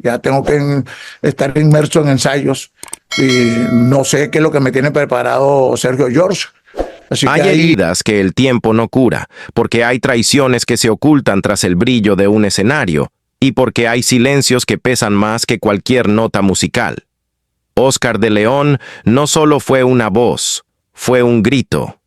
Ya tengo que estar inmerso en ensayos y no sé qué es lo que me tiene preparado Sergio George. Así que Hay ahí heridas que el tiempo no cura, porque hay traiciones que se ocultan tras el brillo de un escenario, y porque hay silencios que pesan más que cualquier nota musical. Oscar de León no solo fue una voz, fue un grito.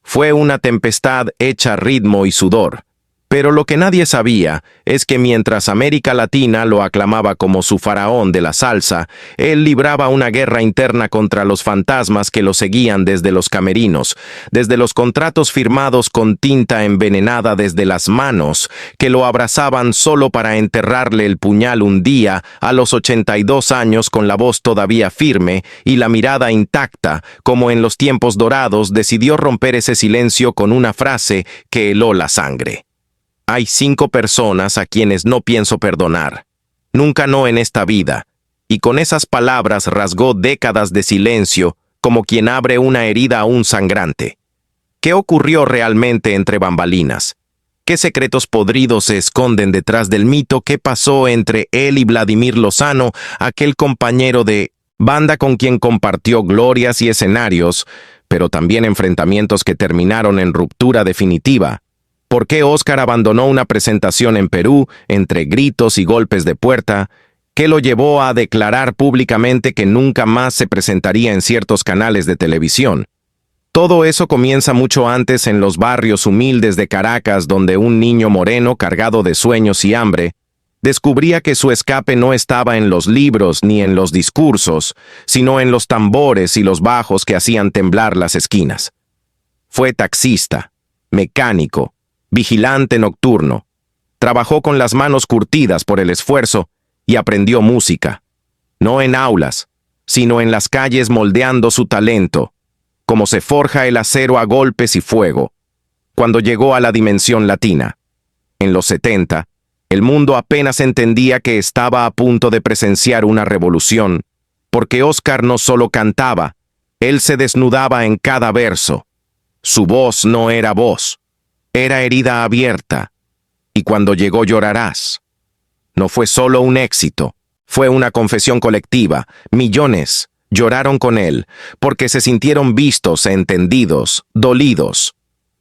Fue una tempestad hecha ritmo y sudor. Pero lo que nadie sabía es que mientras América Latina lo aclamaba como su faraón de la salsa, él libraba una guerra interna contra los fantasmas que lo seguían desde los camerinos, desde los contratos firmados con tinta envenenada desde las manos, que lo abrazaban solo para enterrarle el puñal un día a los 82 años con la voz todavía firme y la mirada intacta, como en los tiempos dorados decidió romper ese silencio con una frase que heló la sangre. Hay 5 personas a quienes no pienso perdonar. Nunca no en esta vida. Y con esas palabras rasgó décadas de silencio, como quien abre una herida aún sangrante. ¿Qué ocurrió realmente entre bambalinas? ¿Qué secretos podridos se esconden detrás del mito que pasó entre él y Vladimir Lozano, aquel compañero de banda con quien compartió glorias y escenarios, pero también enfrentamientos que terminaron en ruptura definitiva? ¿Por qué Oscar abandonó una presentación en Perú entre gritos y golpes de puerta? ¿Qué lo llevó a declarar públicamente que nunca más se presentaría en ciertos canales de televisión? Todo eso comienza mucho antes en los barrios humildes de Caracas, donde un niño moreno cargado de sueños y hambre descubría que su escape no estaba en los libros ni en los discursos, sino en los tambores y los bajos que hacían temblar las esquinas. Fue taxista, mecánico, vigilante nocturno. Trabajó con las manos curtidas por el esfuerzo y aprendió música. No en aulas, sino en las calles moldeando su talento, como se forja el acero a golpes y fuego. Cuando llegó a la dimensión latina, en los 70, el mundo apenas entendía que estaba a punto de presenciar una revolución, porque Oscar no solo cantaba, él se desnudaba en cada verso. Su voz no era voz. Era herida abierta, y cuando llegó Llorarás. No fue solo un éxito, fue una confesión colectiva. Millones lloraron con él, porque se sintieron vistos, entendidos, dolidos.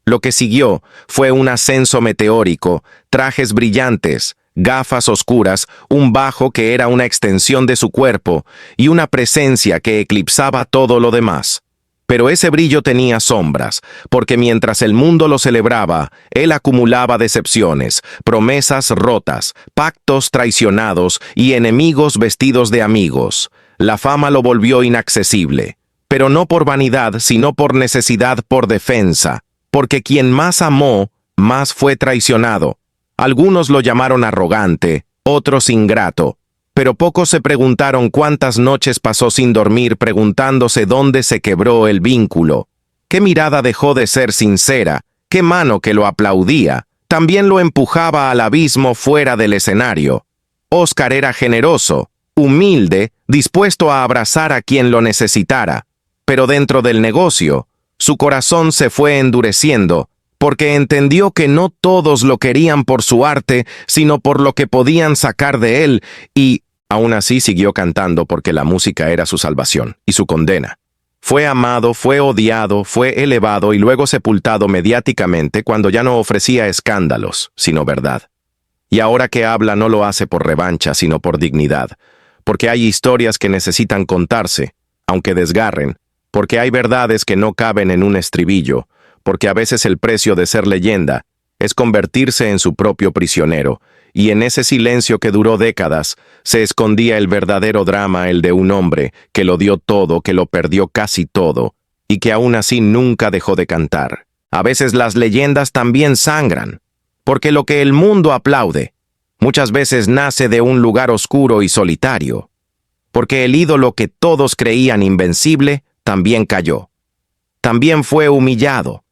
Lo que siguió fue un ascenso meteórico, trajes brillantes, gafas oscuras, un bajo que era una extensión de su cuerpo, y una presencia que eclipsaba todo lo demás. Pero ese brillo tenía sombras, porque mientras el mundo lo celebraba, él acumulaba decepciones, promesas rotas, pactos traicionados y enemigos vestidos de amigos. La fama lo volvió inaccesible, pero no por vanidad, sino por necesidad, por defensa, porque quien más amó, más fue traicionado. Algunos lo llamaron arrogante, otros ingrato. Pero pocos se preguntaron cuántas noches pasó sin dormir preguntándose dónde se quebró el vínculo. ¿Qué mirada dejó de ser sincera? ¿Qué mano que lo aplaudía también lo empujaba al abismo fuera del escenario? Oscar era generoso, humilde, dispuesto a abrazar a quien lo necesitara. Pero dentro del negocio, su corazón se fue endureciendo, porque entendió que no todos lo querían por su arte, sino por lo que podían sacar de él, y aún así siguió cantando porque la música era su salvación y su condena. Fue amado, fue odiado, fue elevado y luego sepultado mediáticamente cuando ya no ofrecía escándalos, sino verdad. Y ahora que habla no lo hace por revancha, sino por dignidad, porque hay historias que necesitan contarse, aunque desgarren, porque hay verdades que no caben en un estribillo, porque a veces el precio de ser leyenda es convertirse en su propio prisionero, y en ese silencio que duró décadas se escondía el verdadero drama, el de un hombre que lo dio todo, que lo perdió casi todo, y que aún así nunca dejó de cantar. A veces las leyendas también sangran, porque lo que el mundo aplaude muchas veces nace de un lugar oscuro y solitario, porque el ídolo que todos creían invencible también cayó, también fue humillado,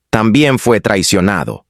también fue traicionado.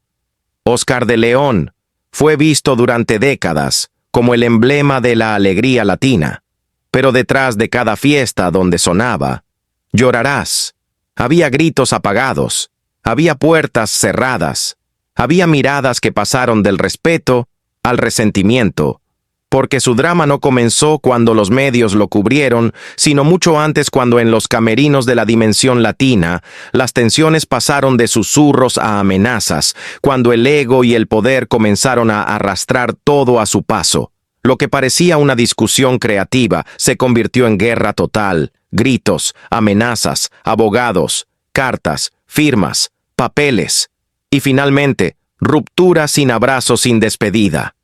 Oscar de León fue visto durante décadas como el emblema de la alegría latina, pero detrás de cada fiesta donde sonaba Llorarás, había gritos apagados, había puertas cerradas, había miradas que pasaron del respeto al resentimiento, porque su drama no comenzó cuando los medios lo cubrieron, sino mucho antes, cuando en los camerinos de la Dimensión Latina las tensiones pasaron de susurros a amenazas, cuando el ego y el poder comenzaron a arrastrar todo a su paso. Lo que parecía una discusión creativa se convirtió en guerra total, gritos, amenazas, abogados, cartas, firmas, papeles y finalmente ruptura sin abrazo, sin despedida.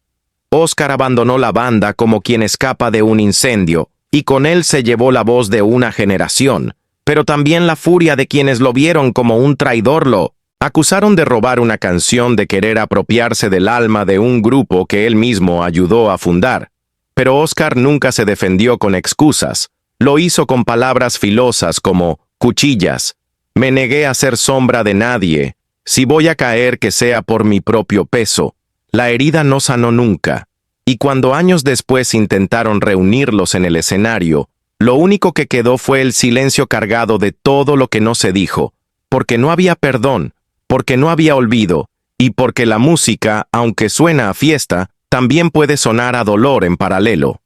Oscar abandonó la banda como quien escapa de un incendio, y con él se llevó la voz de una generación, pero también la furia de quienes lo vieron como un traidor. Lo acusaron de robar una canción, de querer apropiarse del alma de un grupo que él mismo ayudó a fundar. Pero Oscar nunca se defendió con excusas. Lo hizo con palabras filosas como cuchillas. Me negué a ser sombra de nadie. Si voy a caer, que sea por mi propio peso. La herida no sanó nunca, y cuando años después intentaron reunirlos en el escenario, lo único que quedó fue el silencio cargado de todo lo que no se dijo, porque no había perdón, porque no había olvido, y porque la música, aunque suena a fiesta, también puede sonar a dolor en paralelo.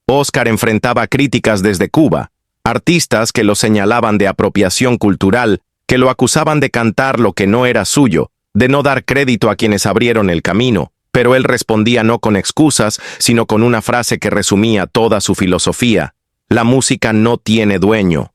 Oscar enfrentaba críticas desde Cuba, artistas que lo señalaban de apropiación cultural, que lo acusaban de cantar lo que no era suyo, de no dar crédito a quienes abrieron el camino, pero él respondía no con excusas, sino con una frase que resumía toda su filosofía: la música no tiene dueño.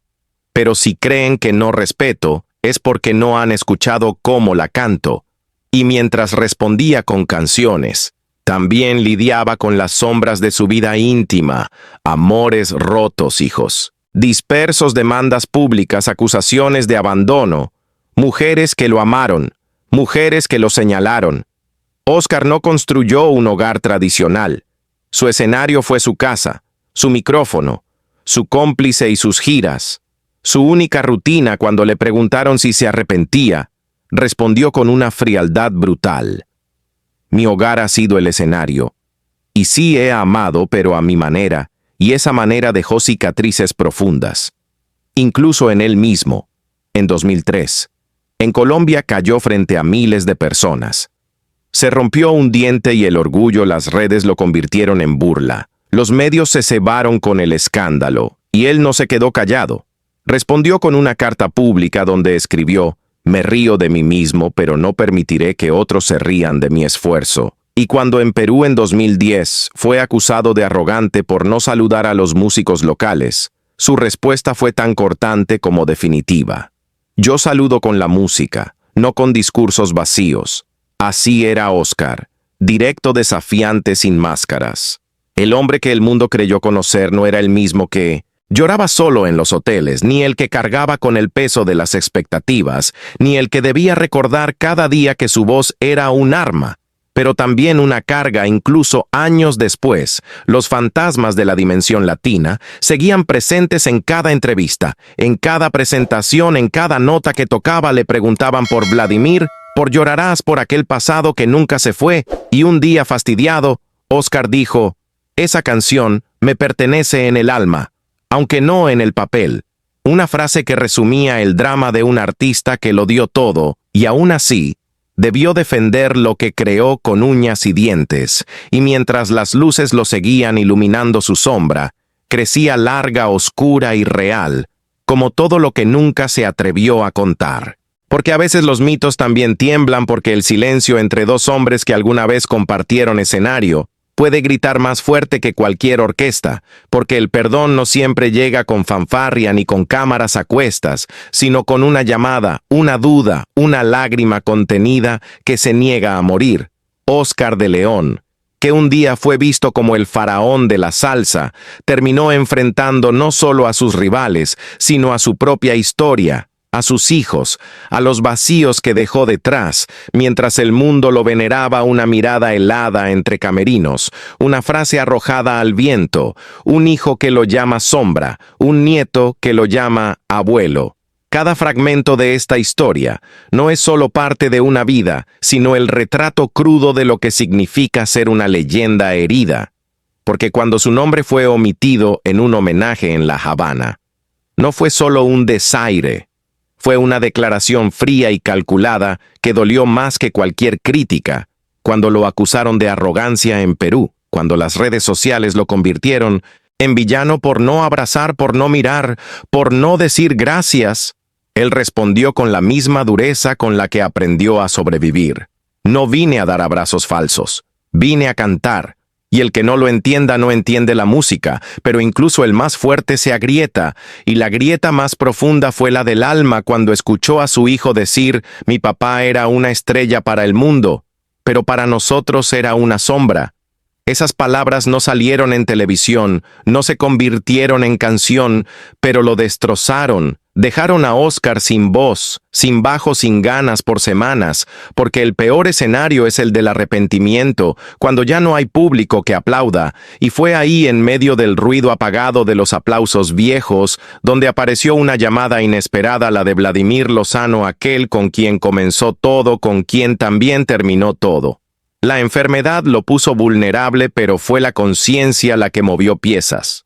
Pero si creen que no respeto, es porque no han escuchado cómo la canto. Y mientras respondía con canciones, también lidiaba con las sombras de su vida íntima, amores rotos, hijos dispersos, demandas públicas, acusaciones de abandono, mujeres que lo amaron, mujeres que lo señalaron. Oscar no construyó un hogar tradicional. Su escenario fue su casa, su micrófono, su cómplice y sus giras. Su única rutina, cuando le preguntaron si se arrepentía, respondió con una frialdad brutal: mi hogar ha sido el escenario. Y sí he amado, pero a mi manera, y esa manera dejó cicatrices profundas. Incluso en él mismo, en 2003. En Colombia cayó frente a miles de personas. Se rompió un diente y el orgullo, las redes lo convirtieron en burla. Los medios se cebaron con el escándalo, y él no se quedó callado. Respondió con una carta pública donde escribió: me río de mí mismo, pero no permitiré que otros se rían de mi esfuerzo. Y cuando en Perú en 2010 fue acusado de arrogante por no saludar a los músicos locales, su respuesta fue tan cortante como definitiva: yo saludo con la música, no con discursos vacíos. Así era Oscar, directo, desafiante, sin máscaras. El hombre que el mundo creyó conocer no era el mismo que lloraba solo en los hoteles, ni el que cargaba con el peso de las expectativas, ni el que debía recordar cada día que su voz era un arma, pero también una carga. Incluso años después, los fantasmas de la Dimensión Latina seguían presentes en cada entrevista, en cada presentación, en cada nota que tocaba. Le preguntaban por Vladimir, por Llorarás, por aquel pasado que nunca se fue, y un día, fastidiado, Oscar dijo: esa canción me pertenece en el alma, aunque no en el papel. Una frase que resumía el drama de un artista que lo dio todo, y aún así debió defender lo que creó con uñas y dientes, y mientras las luces lo seguían iluminando su sombra, crecía larga, oscura y real, como todo lo que nunca se atrevió a contar. Porque a veces los mitos también tiemblan, porque el silencio entre dos hombres que alguna vez compartieron escenario puede gritar más fuerte que cualquier orquesta, porque el perdón no siempre llega con fanfarria ni con cámaras a cuestas, sino con una llamada, una duda, una lágrima contenida que se niega a morir. Oscar de León, que un día fue visto como el faraón de la salsa, terminó enfrentando no solo a sus rivales, sino a su propia historia, a sus hijos, a los vacíos que dejó detrás, mientras el mundo lo veneraba. Una mirada helada entre camerinos, una frase arrojada al viento, un hijo que lo llama sombra, un nieto que lo llama abuelo. Cada fragmento de esta historia no es solo parte de una vida, sino el retrato crudo de lo que significa ser una leyenda herida. Porque cuando su nombre fue omitido en un homenaje en La Habana, no fue solo un desaire. Fue una declaración fría y calculada que dolió más que cualquier crítica, cuando lo acusaron de arrogancia en Perú, cuando las redes sociales lo convirtieron en villano por no abrazar, por no mirar, por no decir gracias, él respondió con la misma dureza con la que aprendió a sobrevivir. No vine a dar abrazos falsos, vine a cantar. Y el que no lo entienda no entiende la música, pero incluso el más fuerte se agrieta, y la grieta más profunda fue la del alma cuando escuchó a su hijo decir: mi papá era una estrella para el mundo, pero para nosotros era una sombra. Esas palabras no salieron en televisión, no se convirtieron en canción, pero lo destrozaron. Dejaron a Óscar sin voz, sin bajo, sin ganas por semanas, porque el peor escenario es el del arrepentimiento, cuando ya no hay público que aplauda, y fue ahí, en medio del ruido apagado de los aplausos viejos, donde apareció una llamada inesperada, la de Vladimir Lozano, aquel con quien comenzó todo, con quien también terminó todo. La enfermedad lo puso vulnerable, pero fue la conciencia la que movió piezas.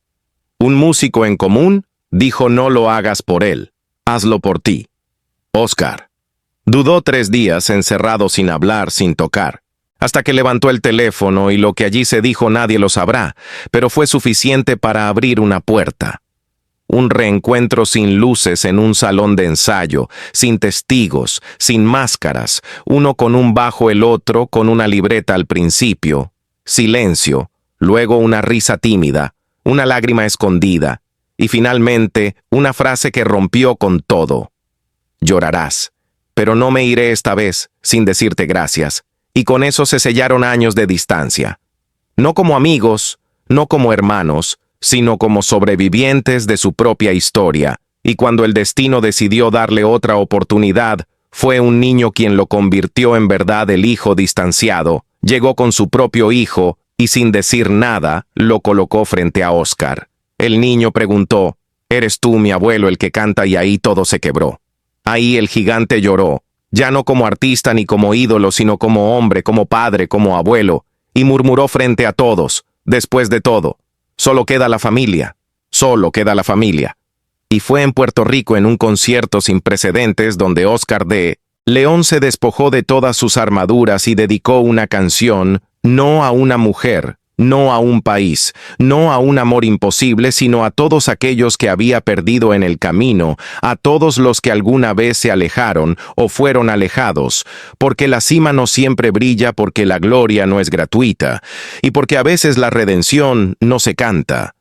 Un músico en común dijo: no lo hagas por él, hazlo por ti. Óscar. Dudó 3 días encerrado sin hablar, sin tocar, hasta que levantó el teléfono y lo que allí se dijo nadie lo sabrá, pero fue suficiente para abrir una puerta. Un reencuentro sin luces en un salón de ensayo, sin testigos, sin máscaras, uno con un bajo, el otro con una libreta al principio. Silencio, luego una risa tímida, una lágrima escondida, y finalmente una frase que rompió con todo. Llorarás, pero no me iré esta vez sin decirte gracias. Y con eso se sellaron años de distancia. No como amigos, no como hermanos, sino como sobrevivientes de su propia historia. Y cuando el destino decidió darle otra oportunidad, fue un niño quien lo convirtió en verdad el hijo distanciado. Llegó con su propio hijo y sin decir nada, lo colocó frente a Óscar. El niño preguntó: ¿eres tú, mi abuelo, el que canta? Y ahí todo se quebró. Ahí el gigante lloró, ya no como artista ni como ídolo, sino como hombre, como padre, como abuelo, y murmuró frente a todos: después de todo, solo queda la familia, solo queda la familia. Y fue en Puerto Rico, en un concierto sin precedentes, donde Óscar de León se despojó de todas sus armaduras y dedicó una canción, no a una mujer, no a un país, no a un amor imposible, sino a todos aquellos que había perdido en el camino, a todos los que alguna vez se alejaron o fueron alejados, porque la cima no siempre brilla, porque la gloria no es gratuita, y porque a veces la redención no se canta,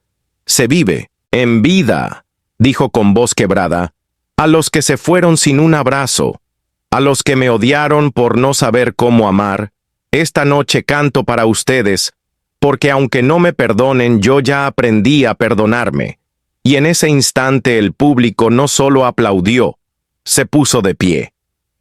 se vive en vida, dijo con voz quebrada: a los que se fueron sin un abrazo, a los que me odiaron por no saber cómo amar, esta noche canto para ustedes, porque aunque no me perdonen, yo ya aprendí a perdonarme. Y en ese instante el público no solo aplaudió, se puso de pie.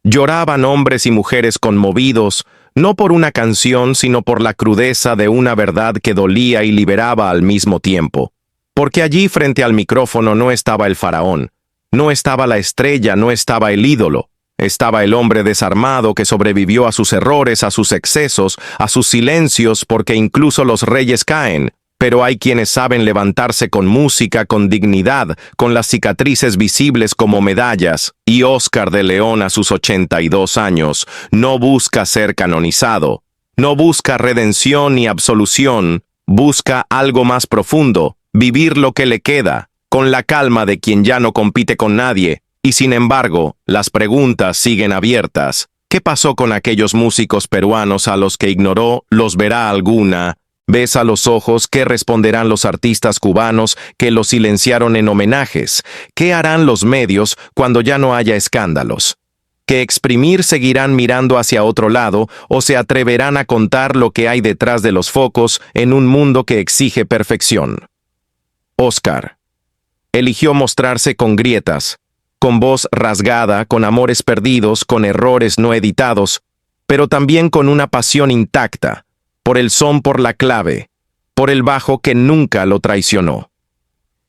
Lloraban hombres y mujeres conmovidos, no por una canción, sino por la crudeza de una verdad que dolía y liberaba al mismo tiempo. Porque allí frente al micrófono no estaba el faraón, no estaba la estrella, no estaba el ídolo. Estaba el hombre desarmado que sobrevivió a sus errores, a sus excesos, a sus silencios, porque incluso los reyes caen. Pero hay quienes saben levantarse con música, con dignidad, con las cicatrices visibles como medallas. Y Óscar de León, a sus 82 años, no busca ser canonizado. No busca redención ni absolución. Busca algo más profundo, vivir lo que le queda, con la calma de quien ya no compite con nadie. Y sin embargo, las preguntas siguen abiertas. ¿Qué pasó con aquellos músicos peruanos a los que ignoró? ¿Los verá alguna? ¿Ves a los ojos? ¿Qué responderán los artistas cubanos que los silenciaron en homenajes? ¿Qué harán los medios cuando ya no haya escándalos? ¿Que exprimir seguirán mirando hacia otro lado o se atreverán a contar lo que hay detrás de los focos en un mundo que exige perfección? Óscar eligió mostrarse con grietas, con voz rasgada, con amores perdidos, con errores no editados, pero también con una pasión intacta, por el son, por la clave, por el bajo que nunca lo traicionó.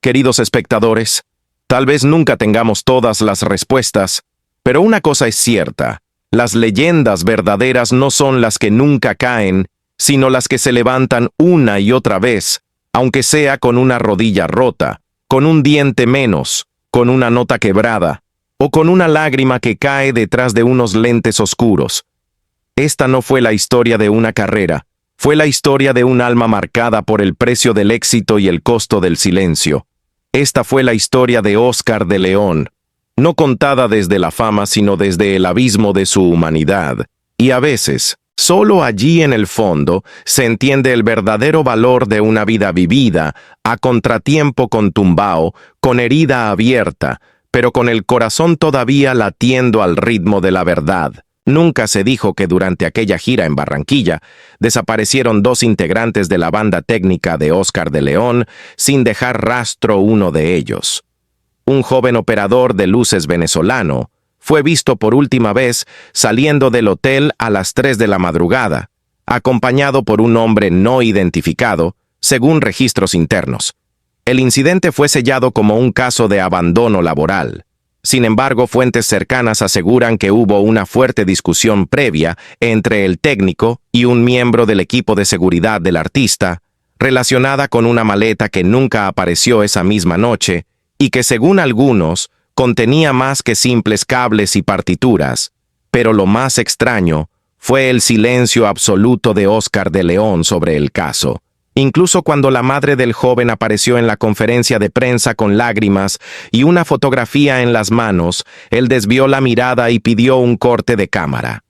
Queridos espectadores, tal vez nunca tengamos todas las respuestas, pero una cosa es cierta: las leyendas verdaderas no son las que nunca caen, sino las que se levantan una y otra vez, aunque sea con una rodilla rota, con un diente menos, con una nota quebrada, o con una lágrima que cae detrás de unos lentes oscuros. Esta no fue la historia de una carrera, Fue la historia de un alma marcada por el precio del éxito y el costo del silencio. Esta fue la historia de Oscar de León, no contada desde la fama, sino desde el abismo de su humanidad. Y a veces, solo allí en el fondo, se entiende el verdadero valor de una vida vivida, a contratiempo con tumbao, con herida abierta, pero con el corazón todavía latiendo al ritmo de la verdad. Nunca se dijo que durante aquella gira en Barranquilla desaparecieron 2 integrantes de la banda técnica de Oscar de León sin dejar rastro uno de ellos. Un joven operador de luces venezolano fue visto por última vez saliendo del hotel a las 3 de la madrugada, acompañado por un hombre no identificado, según registros internos. El incidente fue sellado como un caso de abandono laboral. Sin embargo, fuentes cercanas aseguran que hubo una fuerte discusión previa entre el técnico y un miembro del equipo de seguridad del artista, relacionada con una maleta que nunca apareció esa misma noche y que, según algunos, contenía más que simples cables y partituras. Pero lo más extraño fue el silencio absoluto de Oscar de León sobre el caso. Incluso cuando la madre del joven apareció en la conferencia de prensa con lágrimas y una fotografía en las manos, él desvió la mirada y pidió un corte de cámara.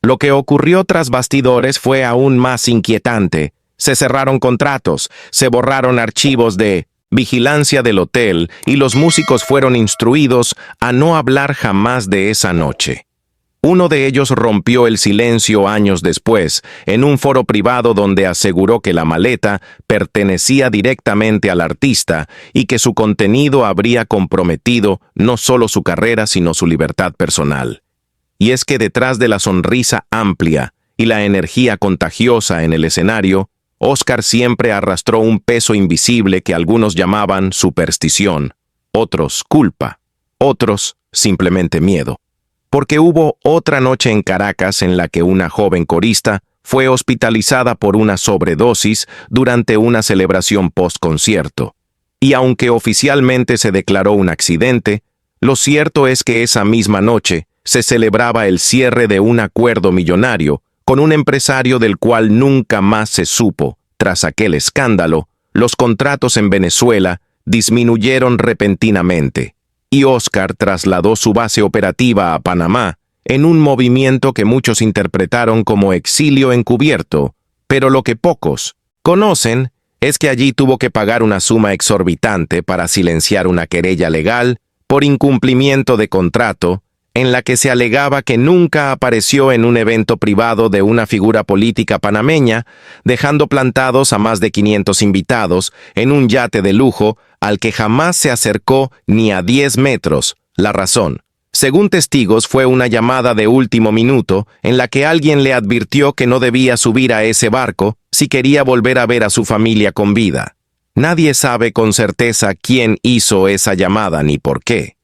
Lo que ocurrió tras bastidores fue aún más inquietante. Se cerraron contratos, se borraron archivos de vigilancia del hotel y los músicos fueron instruidos a no hablar jamás de esa noche. Uno de ellos rompió el silencio años después, en un foro privado donde aseguró que la maleta pertenecía directamente al artista y que su contenido habría comprometido no solo su carrera, sino su libertad personal. Y es que detrás de la sonrisa amplia y la energía contagiosa en el escenario, Oscar siempre arrastró un peso invisible que algunos llamaban superstición, otros culpa, otros simplemente miedo. Porque hubo otra noche en Caracas en la que una joven corista fue hospitalizada por una sobredosis durante una celebración post-concierto. Y aunque oficialmente se declaró un accidente, lo cierto es que esa misma noche se celebraba el cierre de un acuerdo millonario con un empresario del cual nunca más se supo. Tras aquel escándalo, los contratos en Venezuela disminuyeron repentinamente, y Oscar trasladó su base operativa a Panamá en un movimiento que muchos interpretaron como exilio encubierto, pero lo que pocos conocen es que allí tuvo que pagar una suma exorbitante para silenciar una querella legal por incumplimiento de contrato en la que se alegaba que nunca apareció en un evento privado de una figura política panameña, dejando plantados a más de 500 invitados en un yate de lujo al que jamás se acercó ni a 10 metros. La razón, según testigos, fue una llamada de último minuto en la que alguien le advirtió que no debía subir a ese barco si quería volver a ver a su familia con vida. Nadie sabe con certeza quién hizo esa llamada ni por qué.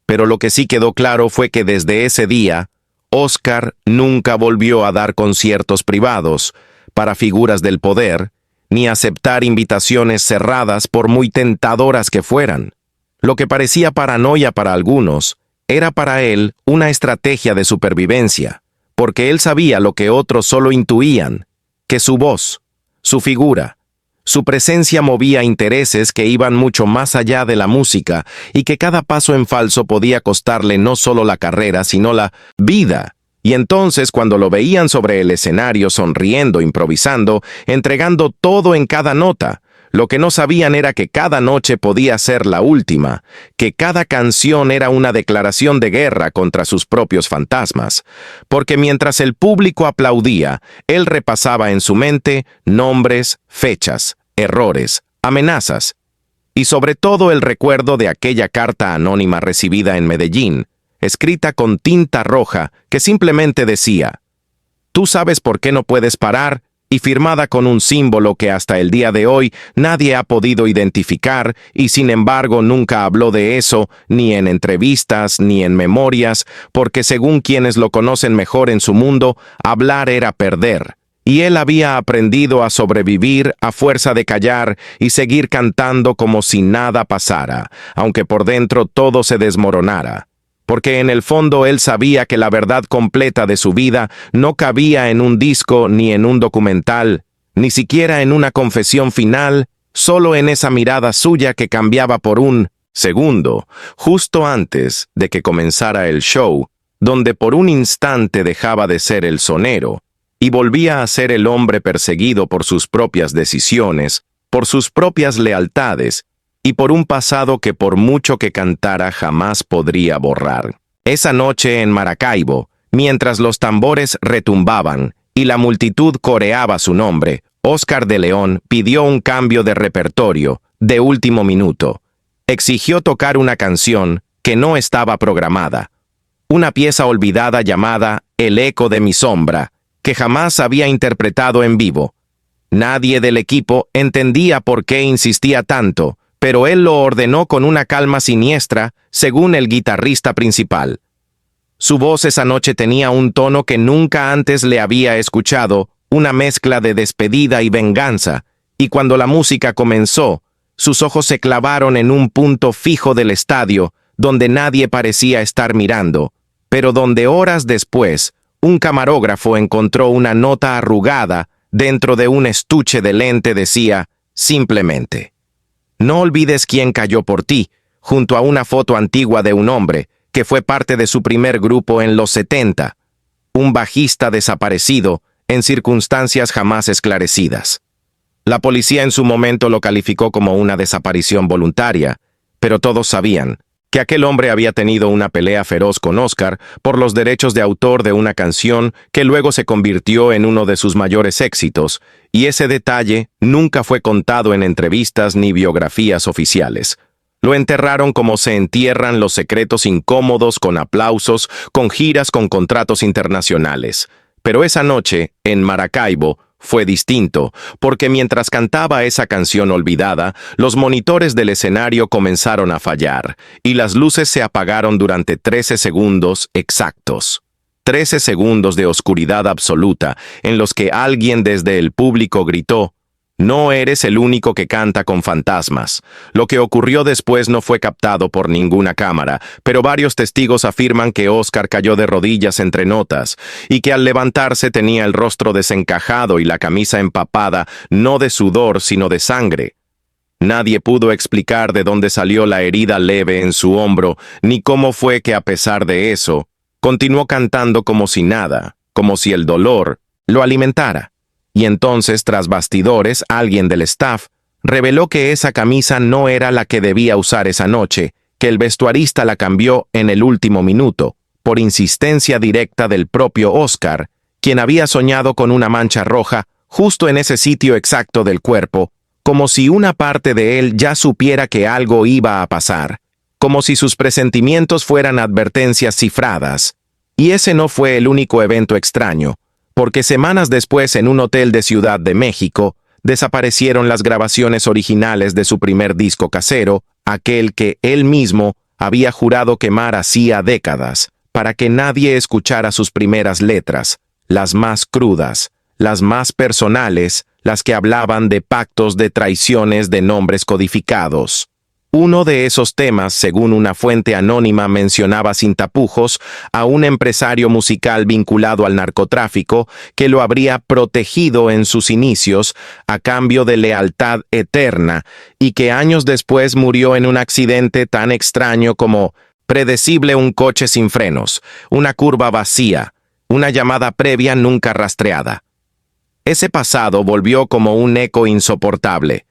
Pero lo que sí quedó claro fue que desde ese día, Oscar nunca volvió a dar conciertos privados para figuras del poder, ni aceptar invitaciones cerradas por muy tentadoras que fueran. Lo que parecía paranoia para algunos, era para él una estrategia de supervivencia, porque él sabía lo que otros solo intuían, que su voz, su figura, su presencia movía intereses que iban mucho más allá de la música y que cada paso en falso podía costarle no solo la carrera, sino la vida. Y entonces, cuando lo veían sobre el escenario sonriendo, improvisando, entregando todo en cada nota, lo que no sabían era que cada noche podía ser la última, que cada canción era una declaración de guerra contra sus propios fantasmas, porque mientras el público aplaudía, él repasaba en su mente nombres, fechas, errores, amenazas, y sobre todo el recuerdo de aquella carta anónima recibida en Medellín, escrita con tinta roja, que simplemente decía: «Tú sabes por qué no puedes parar», y firmada con un símbolo que hasta el día de hoy nadie ha podido identificar, y sin embargo nunca habló de eso, ni en entrevistas, ni en memorias, porque según quienes lo conocen mejor en su mundo, hablar era perder. Y él había aprendido a sobrevivir a fuerza de callar y seguir cantando como si nada pasara, aunque por dentro todo se desmoronara. Porque en el fondo él sabía que la verdad completa de su vida no cabía en un disco ni en un documental, ni siquiera en una confesión final, solo en esa mirada suya que cambiaba por un segundo, justo antes de que comenzara el show, donde por un instante dejaba de ser el sonero y volvía a ser el hombre perseguido por sus propias decisiones, por sus propias lealtades y por un pasado que por mucho que cantara jamás podría borrar. Esa noche en Maracaibo, mientras los tambores retumbaban y la multitud coreaba su nombre, Oscar de León pidió un cambio de repertorio de último minuto. Exigió tocar una canción que no estaba programada, una pieza olvidada llamada El eco de mi sombra, que jamás había interpretado en vivo. Nadie del equipo entendía por qué insistía tanto, pero él lo ordenó con una calma siniestra, según el guitarrista principal. Su voz esa noche tenía un tono que nunca antes le había escuchado, una mezcla de despedida y venganza, y cuando la música comenzó, sus ojos se clavaron en un punto fijo del estadio, donde nadie parecía estar mirando, pero donde horas después, un camarógrafo encontró una nota arrugada dentro de un estuche de lente decía, simplemente, no olvides quién cayó por ti, junto a una foto antigua de un hombre que fue parte de su primer grupo en los 70, un bajista desaparecido en circunstancias jamás esclarecidas. La policía en su momento lo calificó como una desaparición voluntaria, pero todos sabían que aquel hombre había tenido una pelea feroz con Oscar por los derechos de autor de una canción que luego se convirtió en uno de sus mayores éxitos, y ese detalle nunca fue contado en entrevistas ni biografías oficiales. Lo enterraron como se entierran los secretos incómodos, con aplausos, con giras con contratos internacionales. Pero esa noche, en Maracaibo, fue distinto, porque mientras cantaba esa canción olvidada, los monitores del escenario comenzaron a fallar, y las luces se apagaron durante 13 segundos exactos. 13 segundos de oscuridad absoluta, en los que alguien desde el público gritó, «No eres el único que canta con fantasmas». Lo que ocurrió después no fue captado por ninguna cámara, pero varios testigos afirman que Oscar cayó de rodillas entre notas y que al levantarse tenía el rostro desencajado y la camisa empapada no de sudor sino de sangre. Nadie pudo explicar de dónde salió la herida leve en su hombro, ni cómo fue que a pesar de eso, continuó cantando como si nada, como si el dolor lo alimentara. Y entonces, tras bastidores, alguien del staff reveló que esa camisa no era la que debía usar esa noche, que el vestuarista la cambió en el último minuto, por insistencia directa del propio Oscar, quien había soñado con una mancha roja justo en ese sitio exacto del cuerpo, como si una parte de él ya supiera que algo iba a pasar, como si sus presentimientos fueran advertencias cifradas. Y ese no fue el único evento extraño, porque semanas después en un hotel de Ciudad de México, desaparecieron las grabaciones originales de su primer disco casero, aquel que él mismo había jurado quemar hacía décadas, para que nadie escuchara sus primeras letras, las más crudas, las más personales, las que hablaban de pactos, de traiciones, de nombres codificados. Uno de esos temas, según una fuente anónima, mencionaba sin tapujos a un empresario musical vinculado al narcotráfico que lo habría protegido en sus inicios a cambio de lealtad eterna y que años después murió en un accidente tan extraño como predecible: un coche sin frenos, una curva vacía, una llamada previa nunca rastreada. Ese pasado volvió como un eco insoportable.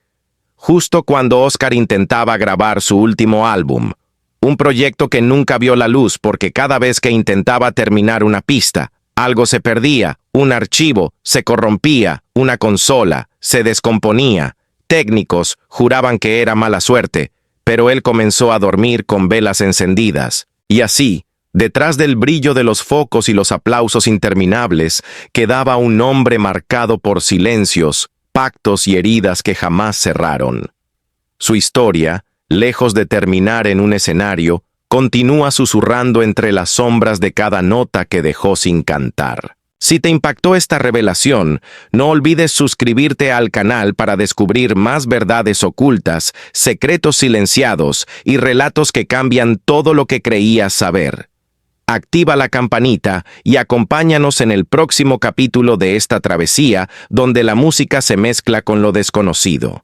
Justo cuando Oscar intentaba grabar su último álbum, un proyecto que nunca vio la luz porque cada vez que intentaba terminar una pista, algo se perdía, un archivo se corrompía, una consola se descomponía. Técnicos juraban que era mala suerte, pero él comenzó a dormir con velas encendidas. Y así, detrás del brillo de los focos y los aplausos interminables, quedaba un hombre marcado por silencios, pactos y heridas que jamás cerraron. Su historia, lejos de terminar en un escenario, continúa susurrando entre las sombras de cada nota que dejó sin cantar. Si te impactó esta revelación, no olvides suscribirte al canal para descubrir más verdades ocultas, secretos silenciados y relatos que cambian todo lo que creías saber. activa la campanita y acompáñanos en el próximo capítulo de esta travesía donde la música se mezcla con lo desconocido.